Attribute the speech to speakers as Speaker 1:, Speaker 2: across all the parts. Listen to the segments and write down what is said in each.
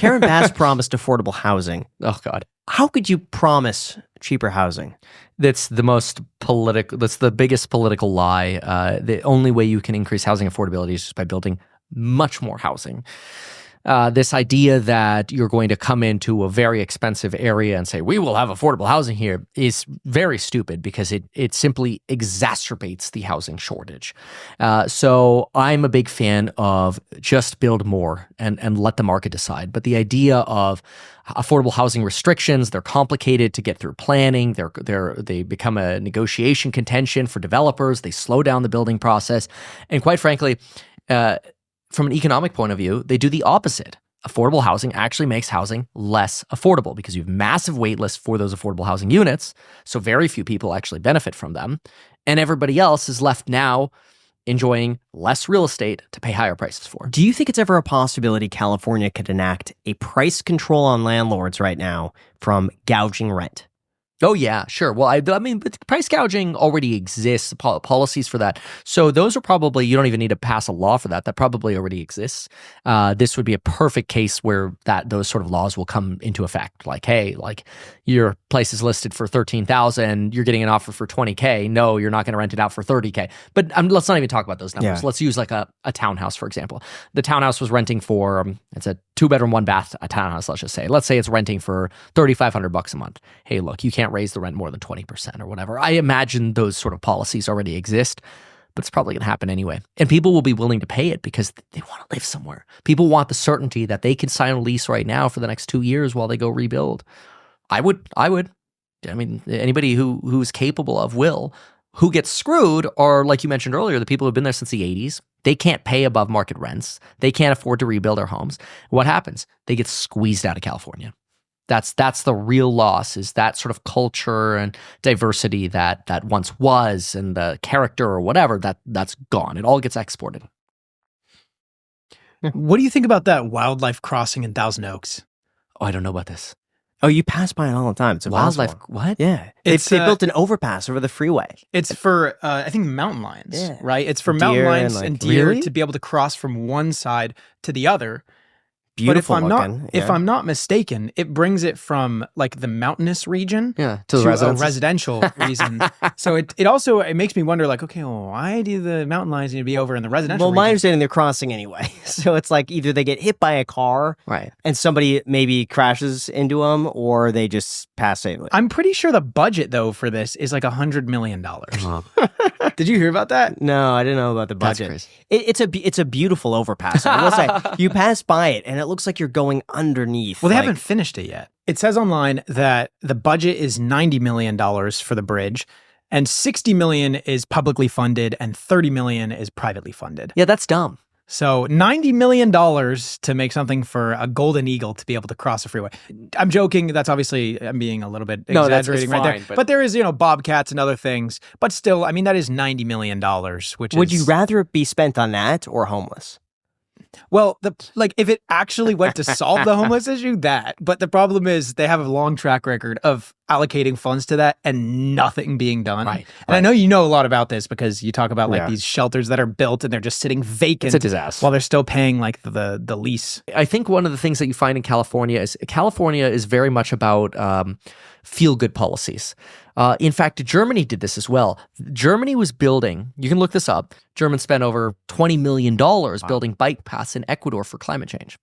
Speaker 1: Karen Bass promised affordable housing.
Speaker 2: Oh, God.
Speaker 1: How could you promise cheaper housing?
Speaker 2: That's the most political, that's the biggest political lie. The only way you can increase housing affordability is just by building much more housing. This idea that you're going to come into a very expensive area and say, we will have affordable housing here is very stupid because it simply exacerbates the housing shortage. So I'm a big fan of just build more and let the market decide. But the idea of affordable housing restrictions, they're complicated to get through planning. They become a negotiation contention for developers. They slow down the building process. And quite frankly, from an economic point of view, they do the opposite. Affordable housing actually makes housing less affordable because you have massive wait lists for those affordable housing units, so very few people actually benefit from them, and everybody else is left now enjoying less real estate to pay higher prices for.
Speaker 1: Do you think it's ever a possibility California could enact a price control on landlords right now from gouging rent?
Speaker 2: Oh, yeah, sure. Well, I mean, but price gouging already exists, policies for that. So those are probably, you don't even need to pass a law for that. That probably already exists. This would be a perfect case where those sort of laws will come into effect. Like, hey, like your place is listed for $13,000, you're getting an offer for $20K. No, you're not going to rent it out for $30K. But let's not even talk about those numbers.
Speaker 1: Yeah.
Speaker 2: Let's use like a townhouse, for example. The townhouse was renting for, it's a 2-bedroom, 1-bath townhouse, let's just say. Let's say it's renting for $3,500 a month. Hey, look, you can't raise the rent more than 20% or whatever. I imagine those sort of policies already exist, but it's probably going to happen anyway. And people will be willing to pay it because they want to live somewhere. People want the certainty that they can sign a lease right now for the next 2 years while they go rebuild. I would. I mean, anybody who's capable of will. Who gets screwed are, like you mentioned earlier, the people who've been there since the 80s. They can't pay above market rents. They can't afford to rebuild their homes. What happens? They get squeezed out of California. That's the real loss, is that sort of culture and diversity that once was, and the character or whatever, that's gone. It all gets exported.
Speaker 3: What do you think about that wildlife crossing in Thousand Oaks?
Speaker 2: Oh, I don't know about this.
Speaker 1: Oh, you pass by it all the time. It's a
Speaker 2: Wildlife, what?
Speaker 1: Yeah. They
Speaker 3: It's,
Speaker 1: built an overpass over the freeway.
Speaker 3: It's for, I think, mountain lions,
Speaker 1: Yeah.
Speaker 3: right? It's for
Speaker 1: Deer
Speaker 3: mountain
Speaker 1: and,
Speaker 3: lions
Speaker 1: like,
Speaker 3: and deer
Speaker 1: really?
Speaker 3: to be able to cross from one side to the other.
Speaker 1: Beautiful
Speaker 3: but
Speaker 1: looking.
Speaker 3: if I'm not mistaken, it brings it from like the mountainous region
Speaker 2: Yeah, to the
Speaker 3: a
Speaker 2: residences.
Speaker 3: residential reason. So it also makes me wonder, like, okay, well, why do the mountain lions need to be over in the residential
Speaker 1: Well, my
Speaker 3: region?
Speaker 1: understanding, they're crossing anyway. So it's like either they get hit by a car
Speaker 2: Right.
Speaker 1: and somebody maybe crashes into them, or they just pass safely.
Speaker 3: I'm pretty sure the budget though for this is like $100 million. Did you hear about that?
Speaker 1: No, I didn't know about the
Speaker 2: That's
Speaker 1: budget.
Speaker 2: crazy.
Speaker 1: It's a beautiful overpass. I will say, you pass by it and it looks like you're going underneath.
Speaker 3: Well, they
Speaker 1: like-
Speaker 3: haven't finished it yet. It says online that the budget is $90 million for the bridge, and $60 million is publicly funded and $30 million is privately funded.
Speaker 2: Yeah, that's dumb.
Speaker 3: So $90 million to make something for a golden eagle to be able to cross a freeway. I'm joking. That's obviously, I'm being a little bit
Speaker 2: No, that's-
Speaker 3: exaggerating
Speaker 2: it's
Speaker 3: right
Speaker 2: fine,
Speaker 3: there.
Speaker 2: but-
Speaker 3: But there is, bobcats and other things. But still, I mean, that is $90 million, which
Speaker 1: Would
Speaker 3: is...
Speaker 1: you rather it be spent on that or homeless?
Speaker 3: Well, if it actually went to solve the homeless issue, that. But the problem is they have a long track record of allocating funds to that and nothing being done.
Speaker 2: Right,
Speaker 3: And I know you know a lot about this because you talk about like
Speaker 1: Yeah.
Speaker 3: these shelters that are built and they're just sitting vacant.
Speaker 2: It's a disaster.
Speaker 3: While they're still paying like the lease.
Speaker 2: I think one of the things that you find in California is very much about feel-good policies. In fact, Germany did this as well. Germany was building, you can look this up, Germans spent over $20 million building bike paths in Ecuador for climate change.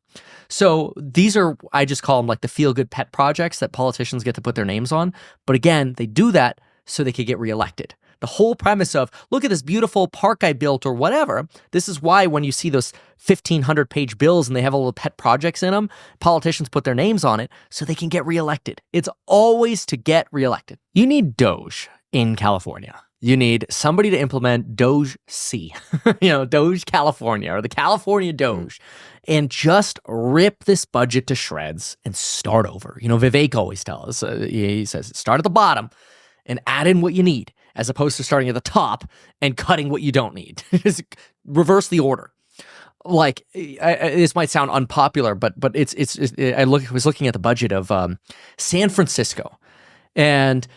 Speaker 2: So these are, I just call them like the feel-good pet projects that politicians get to put their names on. But again, they do that so they could get reelected. The whole premise of, look at this beautiful park I built or whatever. This is why when you see those 1,500-page bills and they have all the pet projects in them, politicians put their names on it so they can get reelected. It's always to get reelected. You need Doge in California. You need somebody to implement Doge C, Doge California or the California Doge, and just rip this budget to shreds and start over. Vivek always tells us, he says, start at the bottom and add in what you need, as opposed to starting at the top and cutting what you don't need. Just reverse the order. Like, this might sound unpopular, but I was looking at the budget of San Francisco, and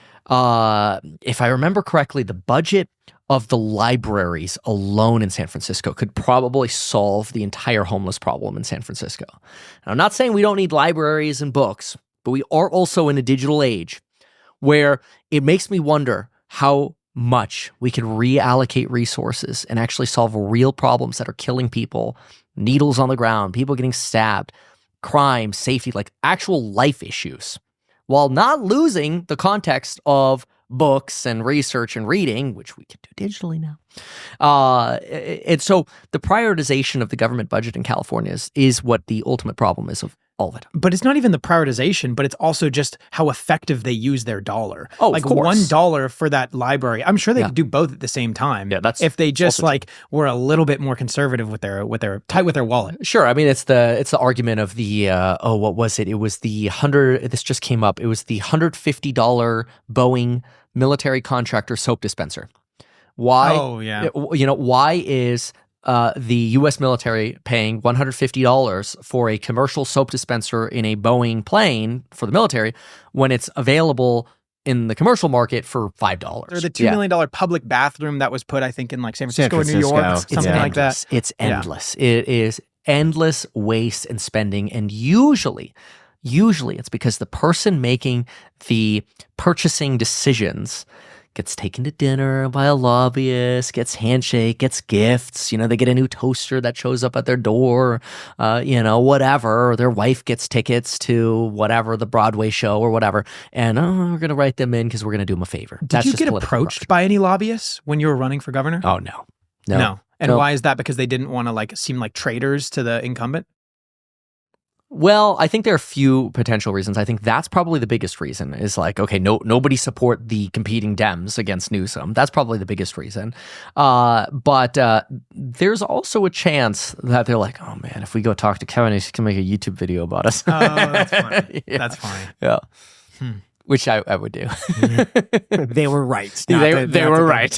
Speaker 2: if I remember correctly, the budget of the libraries alone in San Francisco could probably solve the entire homeless problem in San Francisco. And I'm not saying we don't need libraries and books, but we are also in a digital age where it makes me wonder how much we could reallocate resources and actually solve real problems that are killing people, needles on the ground, people getting stabbed, crime, safety, like actual life issues, while not losing the context of books and research and reading, which we can do digitally now. And so the prioritization of the government budget in California is what the ultimate problem is of all of it.
Speaker 3: But it's not even the prioritization, but it's also just how effective they use their dollar.
Speaker 2: Oh,
Speaker 3: like
Speaker 2: of course.
Speaker 3: $1 for that library. I'm sure they could do both at the same time.
Speaker 2: Yeah, that's
Speaker 3: if they just
Speaker 2: also
Speaker 3: were a little bit more conservative with their tight with their wallet.
Speaker 2: Sure. I mean, it's the argument of the what was it? It was the this just came up. It was the $150 Boeing military contractor soap dispenser. Why?
Speaker 3: Oh yeah.
Speaker 2: Why is the U.S. military paying $150 for a commercial soap dispenser in a Boeing plane for the military when it's available in the commercial market for $5?
Speaker 3: Or the $2 million public bathroom that was put, I think, in like San Francisco or New York, something like that.
Speaker 2: It's endless. Yeah. It is endless waste and spending, and usually it's because the person making the purchasing decisions gets taken to dinner by a lobbyist, gets handshake, gets gifts. They get a new toaster that shows up at their door, whatever. Or their wife gets tickets to whatever, the Broadway show or whatever. And we're going to write them in because we're going to do them a favor.
Speaker 3: Did you get approached by any lobbyists when you were running for governor?
Speaker 2: Oh, no.
Speaker 3: And why is that? Because they didn't want to seem like traitors to the incumbent?
Speaker 2: Well, I think there are a few potential reasons. I think that's probably the biggest reason is nobody support the competing Dems against Newsom. That's probably the biggest reason. But there's also a chance that they're like, oh man, if we go talk to Kevin, he can make a YouTube video about us.
Speaker 3: Oh, that's funny.
Speaker 2: Yeah.
Speaker 3: That's funny.
Speaker 2: Yeah. Which I would do.
Speaker 1: They were right.
Speaker 2: They were right.